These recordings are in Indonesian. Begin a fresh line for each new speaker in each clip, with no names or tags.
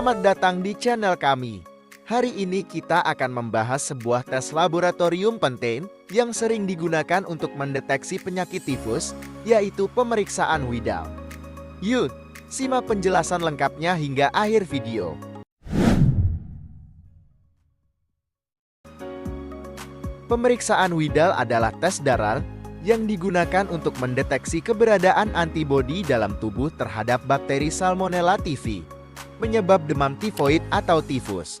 Selamat datang di channel kami. Hari ini kita akan membahas sebuah tes laboratorium penting yang sering digunakan untuk mendeteksi penyakit tifus, yaitu pemeriksaan Widal. Yuk, simak penjelasan lengkapnya hingga akhir video. Pemeriksaan Widal adalah tes darah yang digunakan untuk mendeteksi keberadaan antibodi dalam tubuh terhadap bakteri Salmonella typhi, penyebab demam tifoid atau tifus.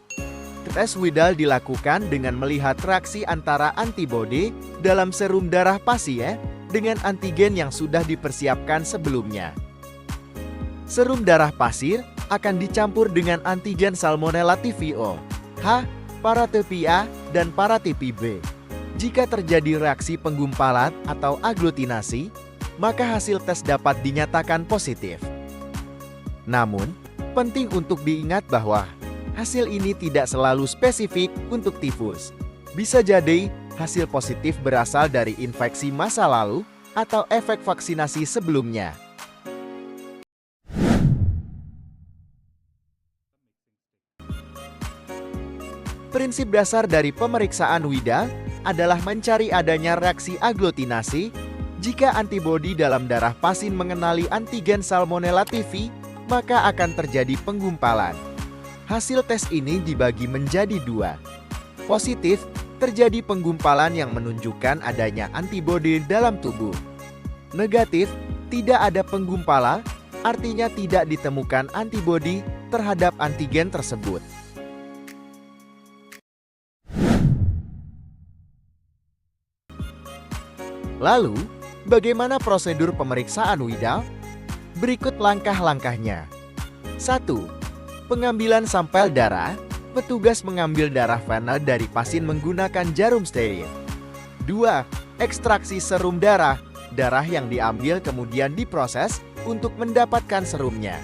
Tes Widal dilakukan dengan melihat reaksi antara antibodi dalam serum darah pasien dengan antigen yang sudah dipersiapkan sebelumnya. Serum darah pasien akan dicampur dengan antigen Salmonella typhi O, H, paratype A, dan paratype B. Jika terjadi reaksi penggumpalan atau aglutinasi, maka hasil tes dapat dinyatakan positif. Namun, penting untuk diingat bahwa hasil ini tidak selalu spesifik untuk tifus. Bisa jadi hasil positif berasal dari infeksi masa lalu atau efek vaksinasi sebelumnya. Prinsip dasar dari pemeriksaan Widal adalah mencari adanya reaksi aglutinasi jika antibodi dalam darah pasien mengenali antigen Salmonella typhi, maka akan terjadi penggumpalan. Hasil tes ini dibagi menjadi dua. Positif, terjadi penggumpalan yang menunjukkan adanya antibodi dalam tubuh. Negatif, tidak ada penggumpalan, artinya tidak ditemukan antibodi terhadap antigen tersebut. Lalu, bagaimana prosedur pemeriksaan Widal? Berikut langkah-langkahnya. 1. Pengambilan sampel darah. Petugas mengambil darah vena dari pasien menggunakan jarum steril. 2. Ekstraksi serum darah. Darah yang diambil kemudian diproses untuk mendapatkan serumnya.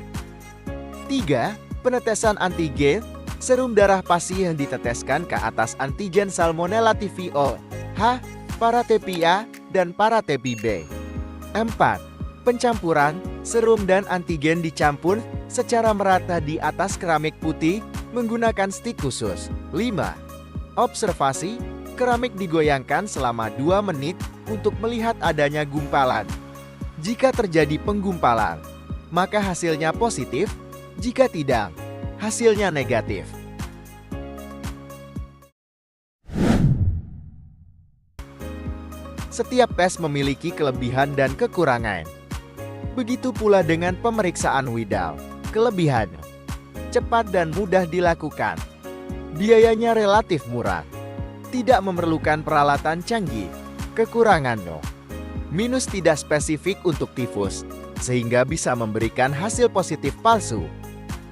3. Penetesan antigen. Serum darah pasien diteteskan ke atas antigen Salmonella typhi O, H, paratype A, dan paratype B. 4. Pencampuran, serum dan antigen dicampur secara merata di atas keramik putih menggunakan stik khusus. 5. Observasi, keramik digoyangkan selama 2 menit untuk melihat adanya gumpalan. Jika terjadi penggumpalan, maka hasilnya positif, jika tidak, hasilnya negatif. Setiap tes memiliki kelebihan dan kekurangan. Begitu pula dengan pemeriksaan Widal. Kelebihan: cepat dan mudah dilakukan. Biayanya relatif murah. Tidak memerlukan peralatan canggih. Kekurangannya: minus, tidak spesifik untuk tifus, sehingga bisa memberikan hasil positif palsu.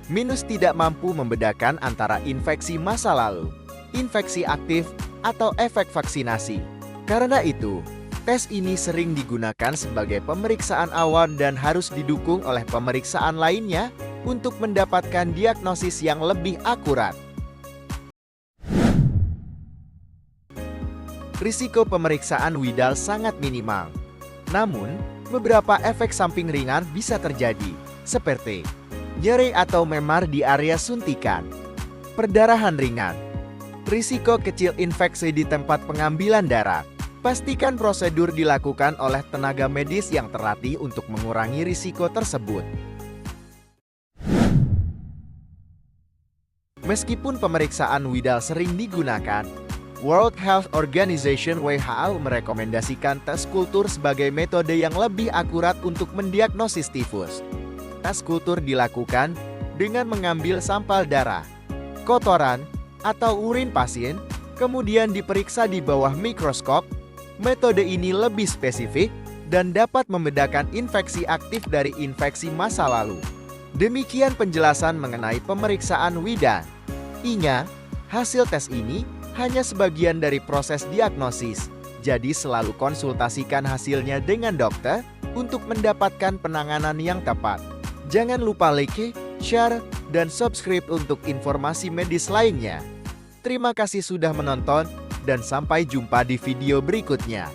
Minus, tidak mampu membedakan antara infeksi masa lalu, infeksi aktif, atau efek vaksinasi. Karena itu, tes ini sering digunakan sebagai pemeriksaan awal dan harus didukung oleh pemeriksaan lainnya untuk mendapatkan diagnosis yang lebih akurat. Risiko pemeriksaan Widal sangat minimal. Namun, beberapa efek samping ringan bisa terjadi, seperti nyeri atau memar di area suntikan, perdarahan ringan, risiko kecil infeksi di tempat pengambilan darah. Pastikan prosedur dilakukan oleh tenaga medis yang terlatih untuk mengurangi risiko tersebut. Meskipun pemeriksaan Widal sering digunakan, World Health Organization (WHO) merekomendasikan tes kultur sebagai metode yang lebih akurat untuk mendiagnosis tifus. Tes kultur dilakukan dengan mengambil sampel darah, kotoran, atau urin pasien, kemudian diperiksa di bawah mikroskop. Metode ini lebih spesifik dan dapat membedakan infeksi aktif dari infeksi masa lalu. Demikian penjelasan mengenai pemeriksaan Widal. Ingat, hasil tes ini hanya sebagian dari proses diagnosis, jadi selalu konsultasikan hasilnya dengan dokter untuk mendapatkan penanganan yang tepat. Jangan lupa like, share, dan subscribe untuk informasi medis lainnya. Terima kasih sudah menonton, dan sampai jumpa di video berikutnya.